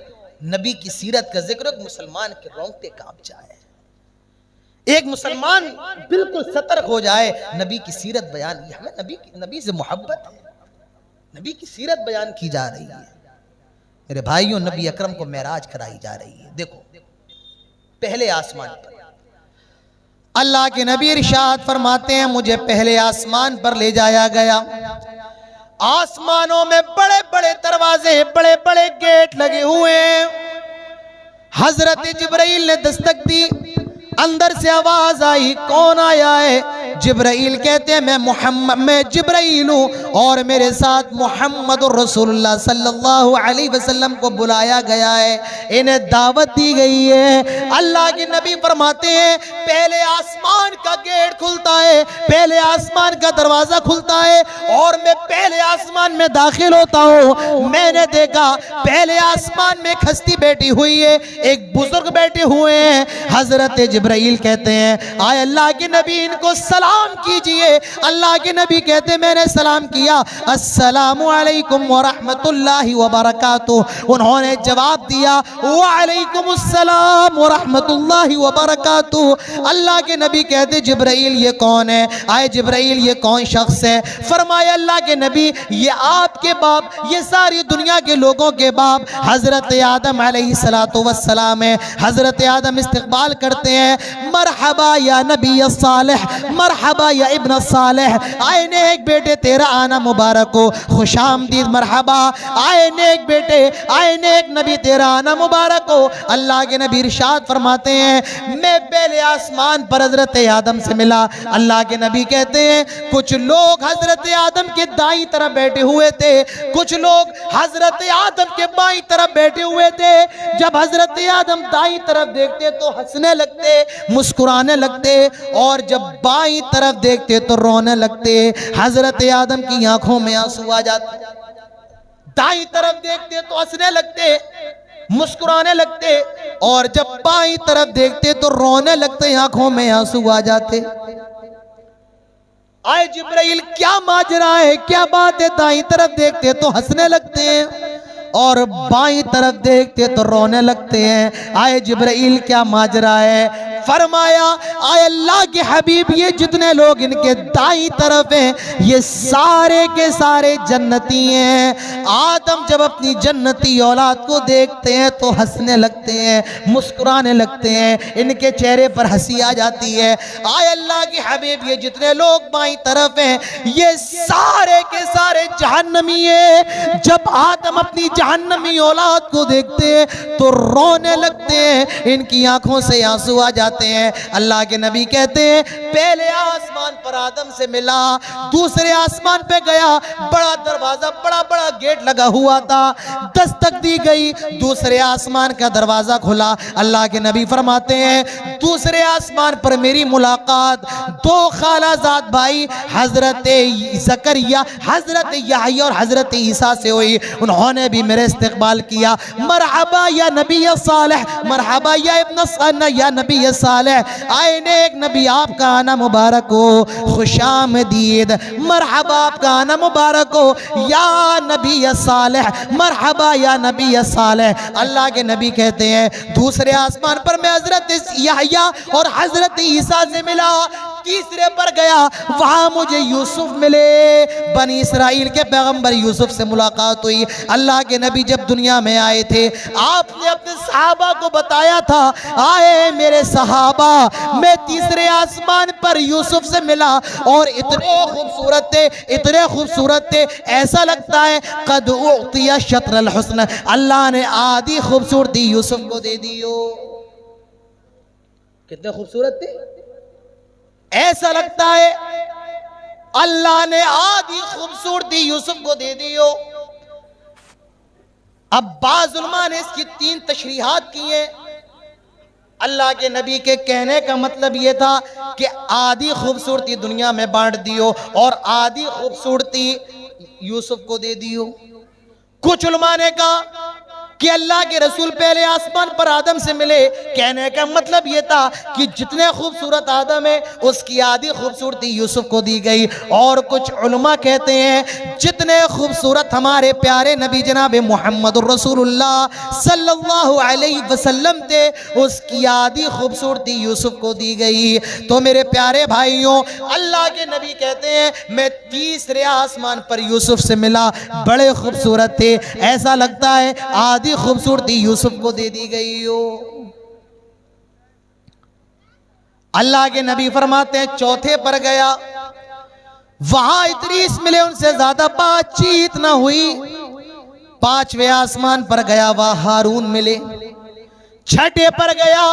नबी की सीरत का जिक्र, मुसलमान के रोंगटे कांप जाए, एक मुसलमान बिल्कुल सतर्क हो जाए। नबी की सीरत बयान, हमें नबी से मोहब्बत है, नबी की सीरत बयान की जा रही है। मेरे भाइयों, नबी अकरम को मेराज कराई जा रही है। देखो पहले आसमान पर अल्लाह के नबी इरशाद फरमाते हैं मुझे पहले आसमान पर ले जाया गया। आसमानों में बड़े बड़े दरवाजे, बड़े बड़े गेट लगे हुए हैं। हजरत जिब्राइल ने दस्तक दी, अंदर से आवाज आई कौन आया है? जिब्राइल कहते हैं मैं जिब्राइल हूँ और मेरे साथ मोहम्मद रसूलुल्लाह सल्लल्लाहु अलैहि वसल्लम को बुलाया गया है, इन्हें दावत दी गई है। अल्लाह के नबी फरमाते हैं पहले आसमान का गेट खुलता है, पहले आसमान का दरवाजा खुलता है और मैं पहले आसमान में दाखिल होता हूँ। मैंने देखा पहले आसमान में एक हस्ती बैठी हुई है, एक बुजुर्ग बैठे हुए हैं। हजरत जिब्राइल कहते हैं आए अल्लाह के नबी इनको सलाम सलाम कीजिए। अल्लाह के नबी कहते मैंने सलाम किया, अस्सलामु अलैकुम व रहमतुल्लाहि व बरकातुहू। उन्होंने जवाब दिया व अलैकुमुस्सलाम व रहमतुल्लाहि व बरकातुहू। अल्लाह के नबी कहते जिब्राइल ये कौन है? आए जिब्राइल ये कौन शख्स है? फरमाया अल्लाह के नबी ये आपके बाप, ये सारी दुनिया के लोगों के बाप हजरत आदम अलैहिस्सलातु वस्सलाम है। हजरत आदम इस्तकबाल करते हैं, मरहबा या नबी सालेह, मरहबा या इब्न सालेह, आए नेक बेटे तेरा आना मुबारक हो, खुशामदीद मरहबा, आए नेक बेटे, आए नेक नबी तेरा आना मुबारक हो। अल्लाह के नबी इरशाद फरमाते हैं मैं पहले आसमान पर हजरत आदम से मिला। अल्लाह के नबी कहते हैं कुछ लोग हजरत आदम के दाईं तरफ बैठे हुए थे, कुछ लोग हजरत आदम के बाईं तरफ बैठे हुए थे। जब हजरत आदम दाईं तरफ देखते तो हंसने लगते, मुस्कुराने लगते, और जब बाईं तरफ देखते तो रोने लगते। हजरत आदम की आंखों में आंसू आ जाते, दाईं तरफ देखते तो हंसने लगते, मुस्कुराने लगते, और जब बाईं तरफ देखते तो रोने लगते, आंखों में आंसू आ जाते। आए जिब्राइल क्या माजरा है, क्या बात है? दाईं तरफ देखते तो हंसने लगते हैं और बाईं तरफ देखते तो रोने लगते हैं। आए जिब्राइल क्या माजरा है? फरमाया आए अल्लाह के हबीब ये जितने लोग इनके दाईं तरफ हैं ये सारे के सारे जन्नती हैं। आदम जब अपनी जन्नती औलाद को देखते हैं तो हंसने लगते हैं, मुस्कुराने लगते हैं, इनके चेहरे पर हंसी आ जाती है। आए अल्लाह के हबीब ये जितने लोग बाईं तरफ हैं ये सारे के सारे जहन्नमी हैं। जब आदम अपनी जहन्नमी औलाद को देखते हैं तो रोने लगते हैं, इनकी आंखों से आंसू आ जाते हैं। अल्लाह के नबी कहते हैं पहले आसमान पर आदम से मिला, दूसरे आसमान पे गया, बड़ा दरवाजा, बड़ा बड़ा गेट लगा हुआ था, दस्तक दी गई, दूसरे आसमान का दरवाजा खुला। अल्लाह के नबी फरमाते हैं दूसरे आसमान पर मेरी मुलाकात दो खालाजाद भाई हजरत ज़करिया, हजरत याह्या और हजरत ईसा से हुई। उन्होंने भी मेरे इस्तकबाल किया, मरहबा या नबी सालेह, मरहबा या इब्न या नबी सालेह, आए नेक नबी आपका आना मुबारक हो, खुशामदीद, मरहबा आपका आना मुबारक हो या नबी सालेह, मरहबा या नबी सालेह। अल्लाह के नबी कहते हैं दूसरे आसमान पर मैं हजरत याह्या और हजरत ईसा से मिला, तीसरे पर गया वहां मुझे यूसुफ मिले, बनी इसराइल के पैगंबर यूसुफ से मुलाकात हुई। अल्लाह के नबी जब दुनिया में आए थे आपने अपने सहाबा को बताया था, आए मेरे सहाबा मैं तीसरे आसमान पर यूसुफ से मिला और इतने खूबसूरत थे, इतने खूबसूरत थे, ऐसा लगता है कद उतिया शत्रल हुस्न, अल्लाह ने आधी खूबसूरती यूसुफ को दे दी हो। कितने खूबसूरत थे, ऐसा लगता है अल्लाह ने आधी खूबसूरती यूसुफ को दे दी हो। अब बाज़ उलमा ने इसकी 3 तशरीहात की हैं। अल्लाह के नबी के कहने का मतलब यह था कि आधी खूबसूरती दुनिया में बांट दियो और आधी खूबसूरती यूसुफ को दे दियो। कुछ उलमा ने कहा कि अल्लाह के रसूल पहले आसमान पर आदम से मिले, कहने का मतलब यह था कि जितने खूबसूरत आदम है उसकी आधी खूबसूरती यूसुफ को दी गई। और कुछ उलमा कहते हैं जितने खूबसूरत हमारे प्यारे नबी जनाब मोहम्मद रसूलुल्लाह सल्लल्लाहु अलैहि वसल्लम थे उसकी आधी खूबसूरती यूसुफ को दी गई। तो मेरे प्यारे भाइयों अल्लाह के नबी कहते हैं मैं तीसरे आसमान पर यूसुफ से मिला, बड़े खूबसूरत थे, ऐसा लगता है आधी खूबसूरती यूसुफ को दे दी गई हो। अल्लाह के नबी फरमाते हैं चौथे पर गया, वहां इदरीस मिले, उनसे ज्यादा बातचीत ना हुई। 5वें आसमान पर गया, वहां हारून मिले। 6ठे पर गया,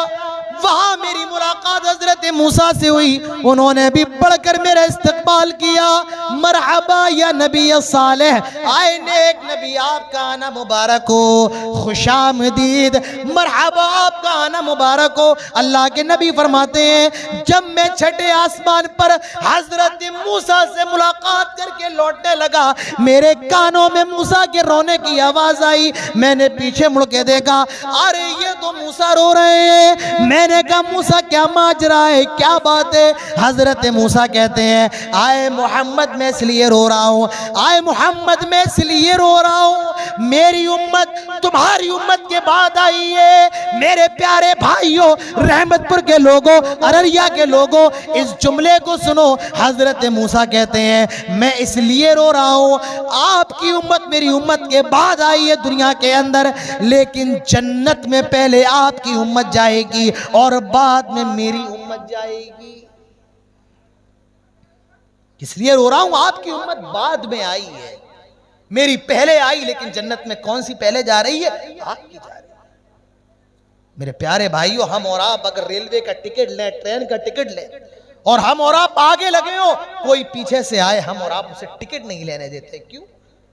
वहां मेरी मुलाकात हजरत मूसा से हुई, उन्होंने भी बढ़कर मेरा इस्तकबाल किया। मरहबा या नबी सालेह, आए नेक नबी आपका आना मुबारक हो, खुशामदीद, मरहबा आपका आना मुबारक हो। अल्लाह के नबी फरमाते हैं जब मैं 6ठे आसमान पर हजरत मूसा से मुलाकात करके लौटने लगा मेरे कानों में मूसा के रोने की आवाज आई। मैंने पीछे मुड़ के देखा, अरे ये तो मूसा रो रहे हैं। मैंने मैंने कहा मूसा क्या माजरा है, क्या बात है? हजरत मूसा कहते हैं आए मोहम्मद मैं इसलिए रो रहा हूँ, आए मोहम्मद मैं इसलिए रो रहा हूँ, मेरी उम्मत तुम्हारी उम्मत के बाद आई है। मेरे प्यारे भाइयों, रहमतपुर के लोगों, अररिया के लोगों, इस जुमले को सुनो। हजरत मूसा कहते हैं मैं इसलिए रो रहा हूँ, आपकी उम्मत मेरी उम्मत के बाद आई है दुनिया के अंदर, लेकिन जन्नत में पहले आपकी उम्मत जाएगी और बाद में मेरी उम्मत जाएगी। इसलिए रो रहा हूं, आपकी उम्मत बाद में आई है, मेरी पहले आई, लेकिन जन्नत में कौन सी पहले जा रही है? आपकी जा रही है। मेरे प्यारे भाइयों, हम और आप अगर रेलवे का टिकट लें, ट्रेन का टिकट लें, और हम और आप आगे लगे हो, कोई पीछे से आए, हम और आप उसे टिकट नहीं लेने देते। क्यों?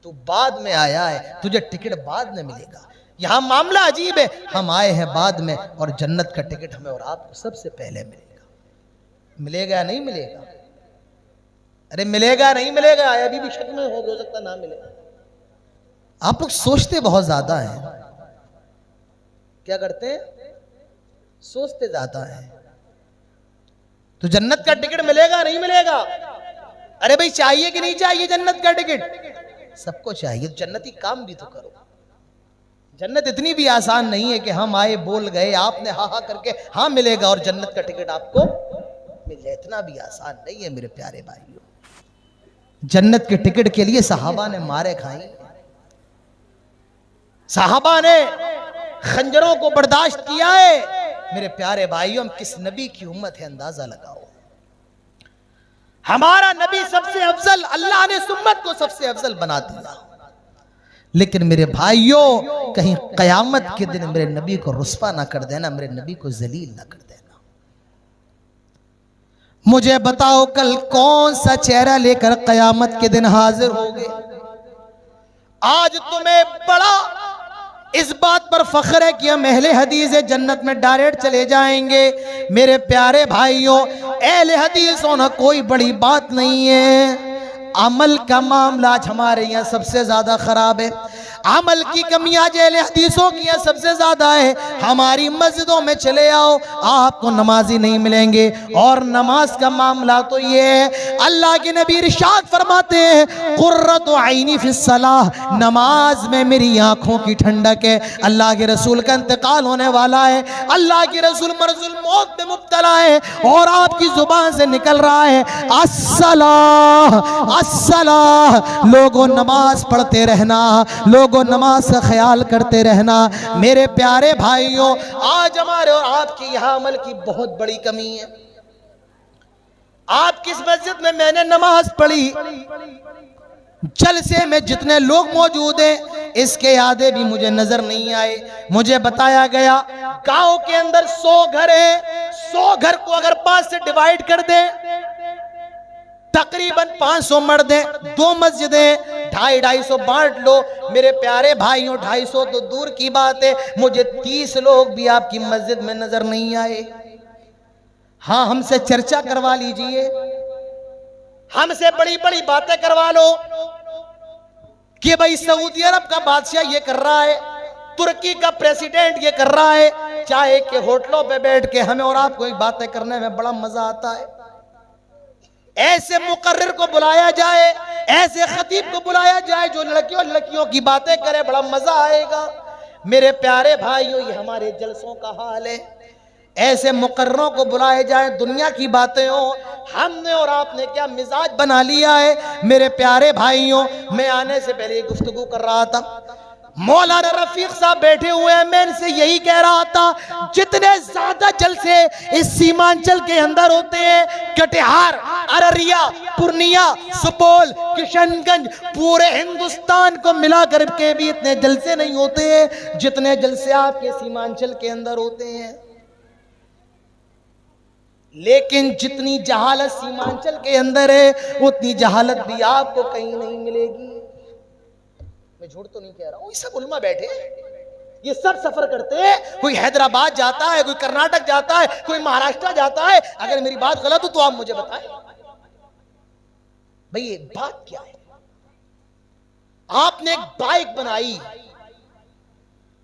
तू बाद में आया है, तुझे टिकट बाद में मिलेगा। यहां मामला अजीब है, हम आए हैं बाद में और जन्नत का टिकट हमें और आपको सबसे पहले मिलेगा। मिलेगा या नहीं मिलेगा? अरे मिलेगा नहीं मिलेगा, अभी भी शक में हो सकता ना मिले। आप लोग सोचते बहुत ज्यादा हैं। क्या करते हैं? सोचते ज्यादा हैं। तो जन्नत का टिकट मिलेगा नहीं मिलेगा? अरे भाई चाहिए कि नहीं चाहिए जन्नत का टिकट? सबको चाहिए। तो जन्नती काम भी तो करो। जन्नत इतनी भी आसान नहीं है कि हम आए बोल गए, आपने हा हा करके हाँ मिलेगा और जन्नत का टिकट आपको मिल जाए। इतना भी आसान नहीं है मेरे प्यारे भाइयों। जन्नत के टिकट के लिए सहाबा ने मारे खाई, सहाबा ने खंजरों को बर्दाश्त किया है। मेरे प्यारे भाइयों, हम किस नबी की उम्मत है अंदाजा लगाओ। हमारा नबी सबसे अफजल, अल्लाह ने इस उम्मत को सबसे अफजल बना दिया। लेकिन मेरे भाइयों, कहीं कयामत के दिन मेरे नबी को रुस्वा ना कर देना, मेरे नबी को जलील ना कर देना। मुझे बताओ कल कौन सा चेहरा लेकर कयामत के दिन हाजिर होगे? आज तुम्हें बड़ा इस बात पर फख्र है कि हम अहले हदीस जन्नत में डायरेक्ट चले जाएंगे। मेरे प्यारे भाइयों, अहले हदीस होना कोई बड़ी बात नहीं है। अमल का मामला आज हमारे यहाँ सबसे ज्यादा खराब है। अमल की कमियां अहले हदीसों की सबसे ज्यादा है। हमारी मस्जिदों में चले आओ, आपको नमाजी नहीं मिलेंगे। और नमाज का मामला तो ये है, अल्लाह के नबी इरशाद फरमाते हैं कुर्रतु ऐनी फिस्सलाह, नमाज में मेरी आंखों की ठंडक है। अल्लाह के रसूल का इंतकाल होने वाला है, अल्लाह के रसूल मरजुल मौत में मुब्तला है और आपकी जुबान से निकल रहा है अस्सलाह अस्सलाह। लोगों नमाज पढ़ते रहना, लोगों नमाज का ख्याल करते रहना। मेरे प्यारे भाइयों, आज हमारे और आपकी यहां अमल की बहुत बड़ी कमी है। आप किस मस्जिद में मैंने नमाज पढ़ी, जलसे में जितने लोग मौजूद हैं इसके आधे भी मुझे नजर नहीं आए। मुझे बताया गया गांव के अंदर 100 घर है, 100 घर को अगर 5 से डिवाइड कर दे तकरीबन 500 मर्द हैं, 2 मस्जिदें, 250-250 बांट लो। मेरे प्यारे भाइयों, 250 तो दूर की बात है, मुझे 30 लोग भी आपकी मस्जिद में नजर नहीं आए। हाँ, हमसे चर्चा करवा लीजिए, हमसे बड़ी बड़ी बातें करवा लो कि भाई सऊदी अरब का बादशाह ये कर रहा है, तुर्की का प्रेसिडेंट ये कर रहा है। चाय के होटलों पे बैठ के हमें और आपको बातें करने में बड़ा मजा आता है। ऐसे मुकर्रिर को बुलाया जाए, ऐसे खतीब को बुलाया जाए जो लड़कियों की बातें करे, बड़ा मजा आएगा। मेरे प्यारे भाइयों, ये हमारे जलसों का हाल है। ऐसे मुकर्ररों को बुलाए जाए, दुनिया की बातें हो। हमने और आपने क्या मिजाज बना लिया है। मेरे प्यारे भाइयों, मैं आने से पहले गुफ्तगू कर रहा था, मौलाना रफीक साहब बैठे हुए हैं, मैं इनसे यही कह रहा था, जितने ज्यादा जलसे इस सीमांचल के अंदर होते हैं, कटिहार, अररिया, पूर्णिया, सुपौल, किशनगंज, पूरे हिंदुस्तान को मिला करके भी इतने जलसे नहीं होते हैं जितने जलसे आपके सीमांचल के अंदर होते हैं। लेकिन जितनी जहालत सीमांचल के अंदर है, उतनी जहालत भी आपको कहीं नहीं मिलेगी। मैं झूठ तो नहीं कह रहा हूं, सब उलमा बैठे, ये सब सफर करते हैं। कोई हैदराबाद जाता है, कोई कर्नाटक जाता है, कोई महाराष्ट्र जाता है। अगर मेरी बात गलत हो तो आप मुझे बताएं भाई, ये बात क्या है? आपने एक बाइक बनाई,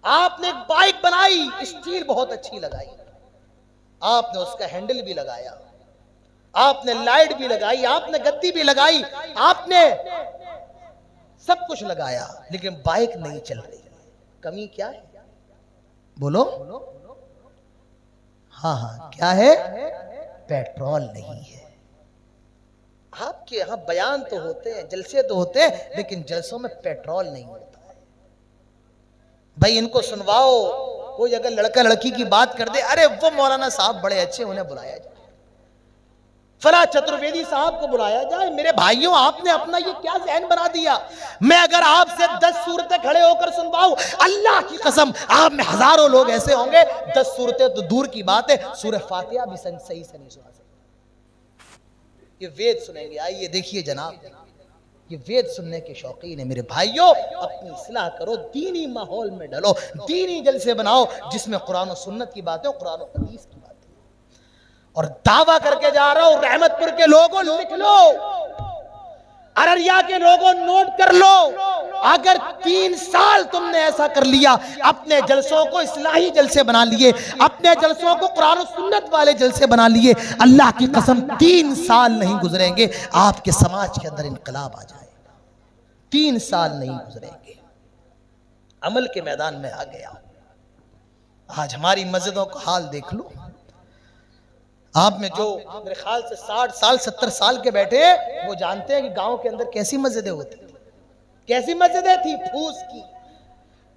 आपने एक बाइक बनाई, स्टील बहुत अच्छी लगाई, आपने उसका हैंडल भी लगाया, आपने लाइट भी लगाई, आपने गद्दी भी लगाई, आपने सब कुछ लगाया, लेकिन बाइक नहीं चल रही। कमी क्या है? बोलो। हाँ हाँ, क्या है? पेट्रोल नहीं है। आपके यहां बयान तो होते हैं, जलसे तो होते हैं, लेकिन जलसों में पेट्रोल नहीं होता है। भाई इनको सुनवाओ। कोई अगर लड़का लड़की की बात कर दे, अरे वो मौलाना साहब बड़े अच्छे, उन्हें बुलाया जाए, फला चतुर्वेदी साहब को बुलाया जाए। मेरे भाइयों, आपने अपना ये क्या ज़हन बना दिया? मैं अगर आपसे 10 सूरतें खड़े होकर सुनवाऊं, अल्लाह की कसम आप में हजारों लोग ऐसे होंगे, 10 सूरतें तो दूर की बात है, सूरह फातिहा भी सही से नहीं सुना सकते। ये वेद सुनेंगे। आइए देखिए जनाब, ये वेद सुनने के शौकीन है। मेरे भाइयों, अपनी इस्लाह करो, दीनी माहौल में डलो, दीनी जलसे बनाओ जिसमें कुरान और सुन्नत की बातें, कुरान और हदीस की बातें। और दावा करके जा रहा हूं, रहमतपुर के लोगों लिख लो, अररिया के लोगों नोट कर लो, अगर 3 साल तुमने ऐसा कर लिया, अपने जलसों को इस्लाही जलसे बना लिए, अपने जलसों को कुरान और सुन्नत वाले जलसे बना लिए, अल्लाह की कसम 3 साल नहीं गुजरेंगे आपके समाज के अंदर इनकलाब आ जाएगा। 3 साल नहीं गुजरेंगे। अमल के मैदान में आ गया। आज हमारी मस्जिदों का हाल देख लो। आप में जो मेरे ख्याल से 60 साल 70 साल के बैठे हैं, वो जानते हैं कि गांव के अंदर कैसी मस्जिदें होती थी, कैसी मस्जिदें थी। फूस की,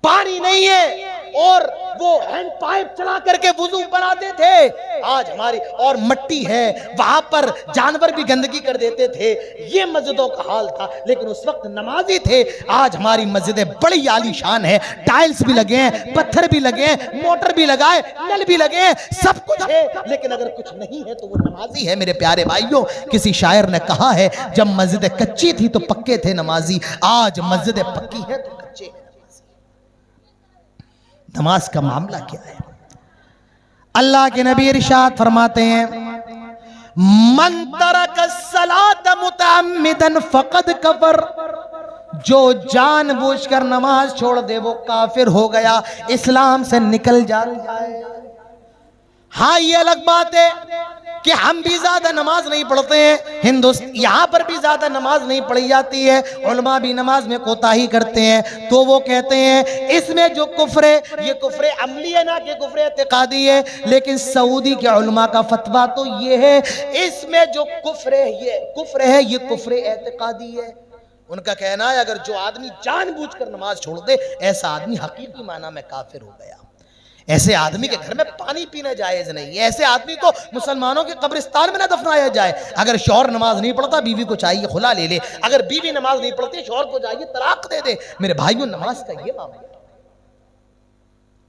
पानी नहीं है, और वो हैंड पाइप चला करके वुजू बनाते थे। आज हमारी और मट्टी है, वहां पर जानवर भी गंदगी कर देते थे। ये मस्जिदों का हाल था, लेकिन उस वक्त नमाजी थे। आज हमारी मस्जिदें बड़ी आलीशान है, टाइल्स भी लगे हैं, पत्थर भी लगे हैं, मोटर भी लगाए, नल भी लगे हैं, सब कुछ है, लेकिन अगर कुछ नहीं है तो वो नमाजी है। मेरे प्यारे भाइयों, किसी शायर ने कहा है, जब मस्जिदें कच्ची थी तो पक्के थे नमाजी, आज मस्जिदें पक्की है तो कच्चे हैं। नमाज का मामला क्या है? अल्लाह के नबी इरशाद फरमाते हैं, मन तरक सलात मुतअम्मिदन फकद कफर, जो जानबूझकर नमाज छोड़ दे वो काफिर हो गया, इस्लाम से निकल जाता है। हाँ, ये अलग बात है कि हम भी ज्यादा नमाज नहीं पढ़ते हैं, हिंदुस्तान यहाँ पर भी ज्यादा नमाज नहीं पढ़ी जाती है, उलमा भी नमाज में कोताही करते हैं, तो वो कहते हैं इसमें जो कुफ्र है ये कुफ्र अमली है, ना कि कुफ्र एतिकादी है। लेकिन सऊदी के उलमा का फतवा तो ये है, इसमें जो कुफ्र है ये कुफ्र एतिकादी है। उनका कहना है, अगर जो आदमी जानबूझकर नमाज छोड़ दे, ऐसा आदमी हकीकी माना में काफिर हो गया। ऐसे आदमी के घर में पानी पीना जायज नहीं है, ऐसे आदमी को मुसलमानों के कब्रिस्तान में ना दफनाया जाए। अगर शौहर नमाज नहीं पढ़ता, बीवी को चाहिए खुला ले ले, अगर बीवी नमाज नहीं पढ़ती, शौहर को चाहिए तलाक दे दे। मेरे भाइयों, नमाज का ये मामला,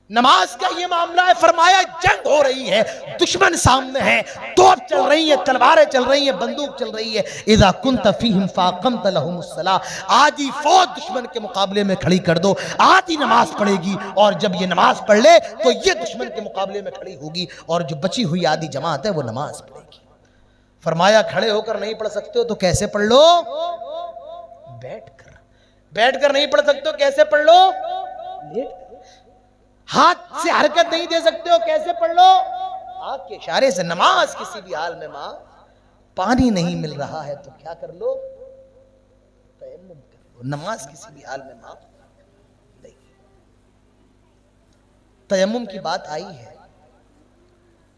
नमाज का ये मामला है। फरमाया जंग हो रही है, दुश्मन सामने है, तोप चल रही है, तलवारें चल रही है, बंदूक चल रही है। इज़ा कुंत फीहिम फाक़मत लहुमुस्सलाह, आधी फौज दुश्मन के मुकाबले में खड़ी कर दो, आधी नमाज पढ़ेगी, और जब ये नमाज पढ़ ले तो ये दुश्मन के मुकाबले में खड़ी होगी, और जो बची हुई आधी जमात है वो नमाज पढ़ेगी। फरमाया खड़े होकर नहीं पढ़ सकते हो तो कैसे पढ़ लो? बैठकर नहीं पढ़ सकते हो कैसे पढ़ लो? लेट। हाथ से हरकत नहीं दे सकते हो कैसे पढ़ लो? आंख के इशारे से। नमाज किसी भी हाल में, मां पानी नहीं मिल रहा है तो क्या कर लो? तयम्मुम कर लो। नमाज किसी भी हाल में मां नहीं। तयम्मुम की बात आई है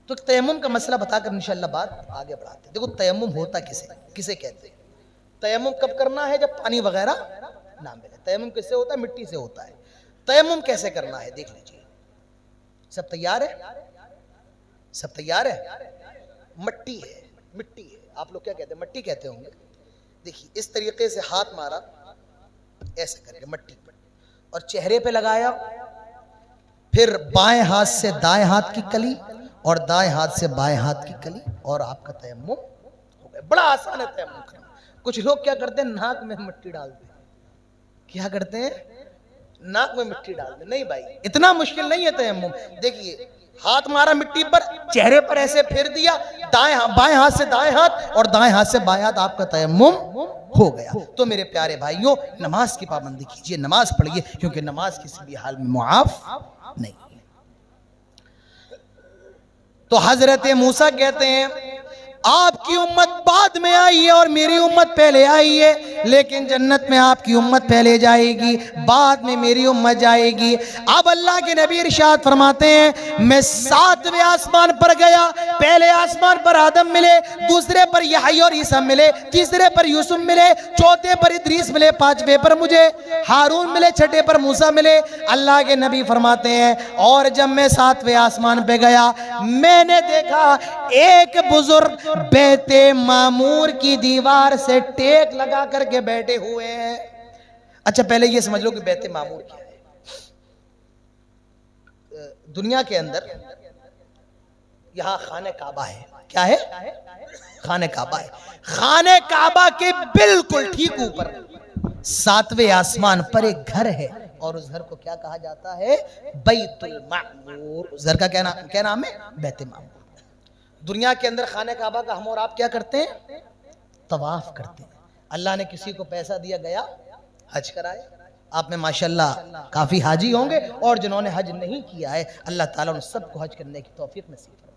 तो तयम्मुम का मसला बताकर इंशाअल्लाह बात आगे बढ़ाते हैं। देखो, तयम्मुम होता किसे कहते हैं? तयम्मुम कब करना है? जब पानी वगैरह ना मिले। तयम्मुम किससे होता है? मिट्टी से होता है। तयम्मुम कैसे करना है देख लीजिए। सब तैयार है? सब तैयार है? मिट्टी है। आप लोग क्या कहते हैं? मट्टी कहते होंगे। देखिए, इस तरीके से हाथ मारा ऐसे करके मट्टी पर, और चेहरे पे लगाया, फिर बाएं हाथ से दाएं हाथ की कली और दाएं हाथ से बाएं हाथ की कली, और आपका तयम्मुम हो गया। बड़ा आसान है तयम्मुम करना। कुछ लोग क्या करते हैं? नाक में मिट्टी डालते हैं। क्या करते हैं? नाक में मिट्टी डाल दे। नहीं भाई, इतना मुश्किल नहीं है तयम्मुम। देखिए, हाथ मारा मिट्टी पर, चेहरे पर ऐसे फेर दिया, बाएं हाथ से दाएं हाथ और दाएं हाथ से बाएं हाथ, आपका तयम्मुम हो गया। तो मेरे प्यारे भाइयों, नमाज की पाबंदी कीजिए, नमाज पढ़िए, क्योंकि नमाज किसी भी हाल में मुआफ नहीं है। तो हजरत मूसा कहते हैं आपकी उम्मत बाद में आई है और मेरी उम्मत पहले आई है, लेकिन जन्नत में आपकी उम्मत पहले जाएगी, बाद में मेरी उम्मत जाएगी। अब अल्लाह के नबी इरशाद फरमाते हैं मैं 7वें आसमान पर गया, पहले आसमान पर आदम मिले, दूसरे पर यहया और ईसा मिले, तीसरे पर यूसुफ मिले, चौथे पर इदरीस मिले, पांचवें पर मुझे हारून मिले, छठे पर मूसा मिले। अल्लाह के नबी फरमाते हैं और जब मैं 7वें आसमान पे गया मैंने देखा एक बुजुर्ग बैते मामूर की दीवार से टेक लगा करके बैठे हुए हैं। अच्छा पहले ये समझ लो कि बैते मामूर क्या है। दुनिया के अंदर यहां खाने काबा है, क्या है? खाने काबा है। खाने काबा के बिल्कुल ठीक ऊपर 7वें आसमान पर एक घर है और उस घर को क्या कहा जाता है? बैतुल मामूर। उस घर का क्या नाम है? बैते मामूर। दुनिया के अंदर खाने काबा का हम और आप क्या करते हैं? तवाफ करते हैं। अल्लाह ने किसी को पैसा दिया गया हज कराए, आप में माशाल्लाह काफी हाजी होंगे, और जिन्होंने हज नहीं किया है अल्लाह ताला उन सबको हज करने की तौफीक नसीब फरमाए।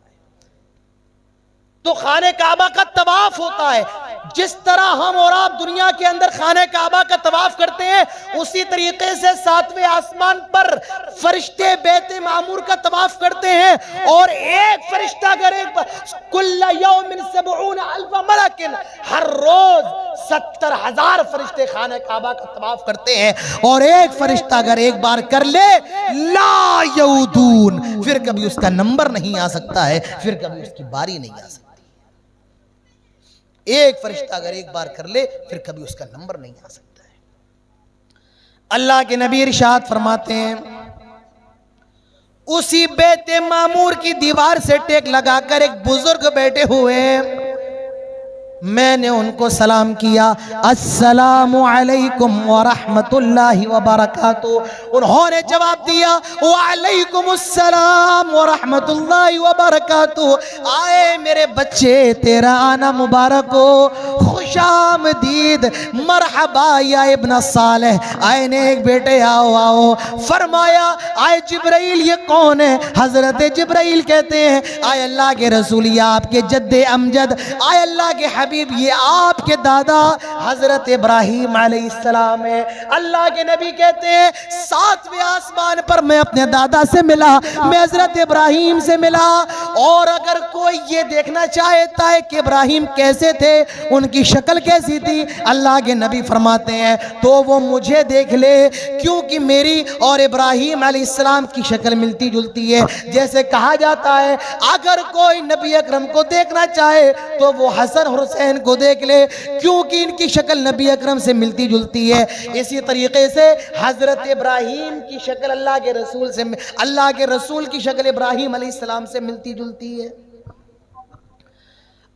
तो खाने काबा का तवाफ होता है। जिस तरह हम और आप दुनिया के अंदर खाने काबा का तवाफ करते हैं, उसी तरीके से 7वें आसमान पर फरिश्ते बैते मामूर का तवाफ करते हैं। और एक फरिश्ता अगर कुल्ला यौमिन 70,000 मलकिन, हर रोज 70,000 फरिश्ते खाने काबा का तवाफ करते हैं। और एक फरिश्ता अगर एक बार कर ले ला यऊदून, फिर कभी उसका नंबर नहीं आ सकता है, फिर कभी उसकी बारी नहीं आ सकती। एक फरिश्ता अगर एक बार कर ले फिर कभी उसका नंबर नहीं आ सकता है। अल्लाह के नबी इरशाद फरमाते हैं उसी बैते मामूर की दीवार से टेक लगाकर एक बुजुर्ग बैठे हुए हैं। मैंने उनको सलाम किया, अस्सलामु अलैकुम व रहमतुल्लाहि व बरकातुहू। उन्होंने जवाब दिया वालेकुमुस्सलाम व रहमतुल्लाहि व बरकातुहू। आए मेरे बच्चे, तेरा आना मुबारक हो, खुशामदीद, मरहबा या इब्न सालेह। आए ने एक बेटे आओ आओ। फरमाया आए जिब्राइल ये कौन है? हजरत जिब्राइल कहते हैं आए अल्लाह के रसूल ये आपके जद्दे अमजद, आए अल्लाह के हबीब ये आपके दादा हजरत इब्राहिम अलैहिस्सलाम है। अल्लाह के नबी कहते हैं 7वें आसमान पर मैं अपने दादा से मिला, मैं हजरत इब्राहिम से मिला। और अगर कोई ये देखना चाहता है कि इब्राहिम कैसे थे, उनकी शक्ल कैसी थी, अल्लाह के नबी फरमाते हैं तो वो मुझे देख ले, क्योंकि मेरी और इब्राहिम अलैहिस्सलाम की शक्ल मिलती जुलती है। जैसे कहा जाता है अगर कोई नबी अकरम को देखना चाहे तो वो हसन हुसैन को देख ले, क्योंकि इनकी शक्ल नबी अकरम से मिलती जुलती है। इसी तरीके से हजरत इब्राहिम की शक्ल अल्लाह के रसूल से, अल्लाह के रसूल की शक्ल इब्राहिम अलैहिस्सलाम से मिलती जुलती है।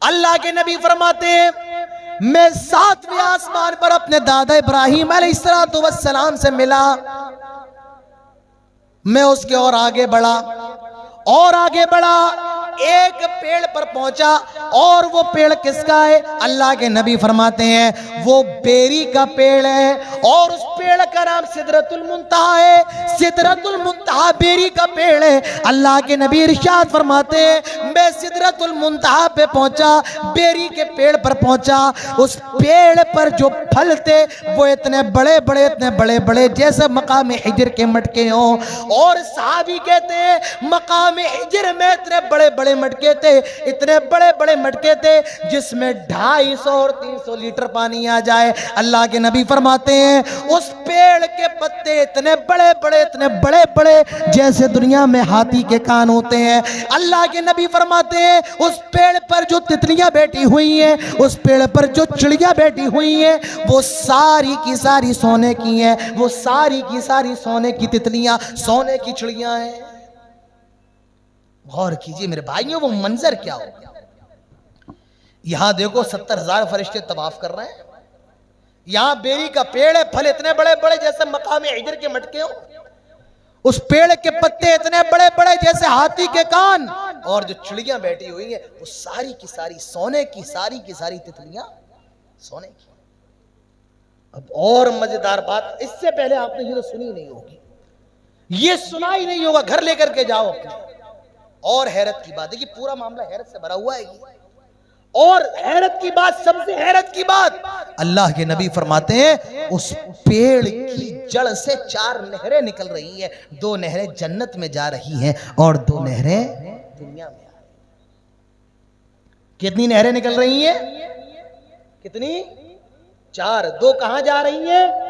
अल्लाह के नबी फरमाते हैं मैं 7वें आसमान पर अपने दादा इब्राहिम अलैहिस्सलाम से मिला। मैं उसके और आगे बढ़ा और आगे बढ़ा, एक पेड़ पर पहुंचा। और वो पेड़ किसका है? अल्लाह के नबी फरमाते हैं वो बेरी का पेड़ है और उस पेड़ का नाम सिदरतुल मुंतहा है। सिदरतुल मुंतहा बेरी का पेड़ है। अल्लाह के नबी इरशाद फरमाते हैं मैं सिदरतुल मुंतहा पे पहुंचा, बेरी के पेड़ पर पहुंचा। उस पेड़ पर जो फल थे वो इतने बड़े बड़े, इतने बड़े बड़े जैसे मकाम हिजर के मटके हों। और सहाबी कहते हैं मकाम हिजर में इतने बड़े बड़े मटके थे, इतने बड़े बड़े मटके थे जिसमें 250 और 300 लीटर पानी आ जाए। अल्लाह के नबी फरमाते हैं उस पेड़ के पत्ते इतने बड़े बड़े, इतने बड़े बड़े जैसे दुनिया में हाथी के कान होते हैं। अल्लाह के नबी फरमाते हैं उस पेड़ पर जो तितलियां बैठी हुई हैं, उस पेड़ पर जो चिड़िया बैठी हुई हैं, वो सारी की सारी सोने की हैं। वो सारी की सारी सोने की तितलियां, सोने की चिड़ियां हैं। गौर कीजिए मेरे भाइयों वो मंजर क्या हो। यहां देखो 70,000 फरिश्ते तवाफ कर रहे हैं। यहां बेरी का पेड़ है, फल इतने बड़े बड़े जैसे मकाम हिजर के मटके हो। उस पेड़ के पत्ते इतने बड़े बड़े जैसे हाथी के कान। और जो चिड़ियां बैठी हुई हैं वो सारी की सारी सोने की, सारी की सारी तितलियां सोने की। अब और मजेदार बात, इससे पहले आपने ये तो सुनी नहीं होगी, ये सुना ही नहीं होगा, घर लेकर के जाओ अपने। और हैरत की बात है कि पूरा मामला हैरत से भरा हुआ है ये। और हैरत की बात, सबसे हैरत की बात, अल्लाह के नबी फरमाते हैं उस पेड़ की जड़ से 4 नहरें निकल रही हैं। 2 नहरें जन्नत में जा रही हैं और 2 नहरें दुनिया में। कितनी नहरें निकल रही हैं? कितनी? 4। 2 कहां जा रही हैं?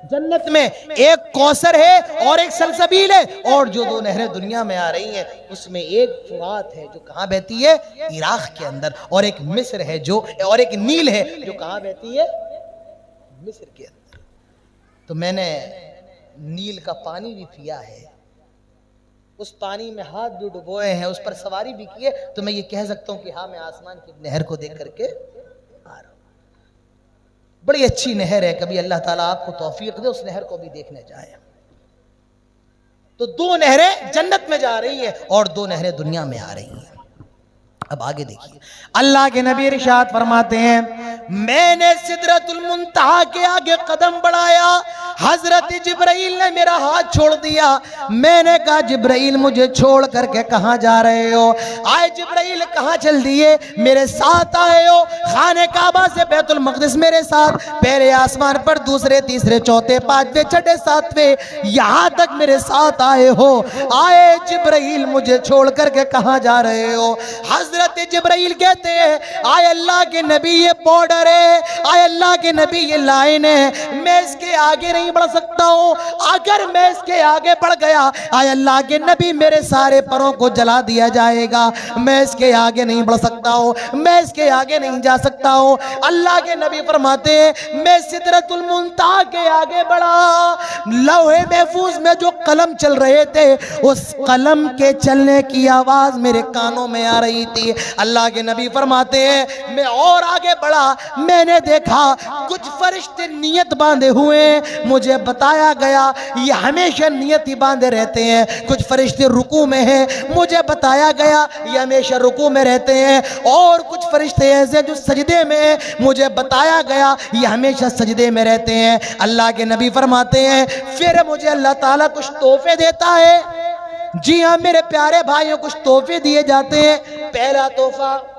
जन्नत में। एक कौसर है और एक सलसबील है। और जो 2 नहरें दुनिया में आ रही हैं उसमें एक फुरात है जो कहां बहती है? इराक के अंदर। और एक मिस्र है जो, और एक नील है जो कहां बहती है? मिस्र के अंदर। तो मैंने नील का पानी भी पिया है, उस पानी में हाथ भी डुबोए हैं, उस पर सवारी भी की है। तो मैं ये कह सकता हूं कि हाँ, मैं आसमान की नहर को देख करके आ रहा हूं। बड़ी अच्छी नहर है, कभी अल्लाह ताला आपको तौफीक दे उस नहर को भी देखने जाए। तो 2 नहरें जन्नत में जा रही है और 2 नहरें दुनिया में आ रही हैं। अब आगे देखिए, अल्लाह के नबी इरशाद फरमाते हैं, मैंने सिदरतुल मुंतहा के आगे कदम बढ़ाया, हजरत जिब्राइल ने मेरा हाथ छोड़ दिया। मैंने कहा, जिब्राइल मुझे छोड़ करके कहां जा रहे हो? आए जिब्राइल, कहां चल दिए? मेरे साथ आए हो, खाने काबा से बैतुल मक़दिस मेरे साथ, पहले आसमान पर, दूसरे, तीसरे, चौथे, 5वें, 6ठे, 7वें, यहां तक मेरे साथ आए हो। आए जिब्राइल, मुझे छोड़ करके कहां जा रहे हो? हजरत जिब्राइल कहते हैं, आए अल्लाह के नबी, ये बॉर्डर है, आए अल्लाह के नबी, ये लाइन है, मैं इसके आगे नहीं बढ़ सकता हूं। अगर मैं इसके आगे बढ़ गया, आए अल्लाह के नबी, मेरे सारे परों को जला दिया जाएगा। मैं इसके आगे नहीं बढ़ सकता हूं, मैं इसके आगे नहीं जा सकता हूं। अल्लाह के नबी फरमाते हैं, मैं सिदरतुल मुंतहा के आगे बढ़ा, लौहे महफूज में जो कलम चल रहे थे, उस कलम के चलने की आवाज मेरे कानों में आ रही थी। अल्लाह के नबी फरमाते हैं, मैं और आगे बढ़ा, मैंने देखा कुछ फरिश्ते नियत बांधे हुए, मुझे बताया गया ये हमेशा नियत ही बांधे रहते हैं। कुछ फरिश्ते रुकू में हैं, मुझे बताया गया ये हमेशा रुकू में रहते हैं। और कुछ फरिश्ते ऐसे जो सजदे में हैं, मुझे बताया गया ये हमेशा सजदे में रहते हैं। अल्लाह के नबी फरमाते हैं, फिर मुझे अल्लाह ताला कुछ तोहफे देता है। जी हाँ मेरे प्यारे भाइयों, कुछ तोहफे दिए जाते हैं। पहला तोहफा,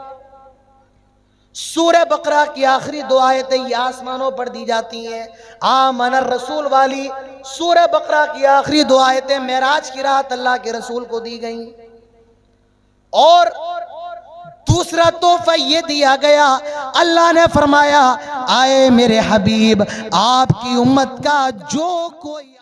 सूरह बकरा की आखिरी 2 आयतें ये आसमानों पर दी जाती हैं। आमनर रसूल वाली सूरह बकरा की आखिरी 2 आयतें मेराज की रात अल्लाह के रसूल को दी गई। और दूसरा तोहफा ये दिया गया, अल्लाह ने फरमाया, आए मेरे हबीब, आपकी उम्मत का जो कोई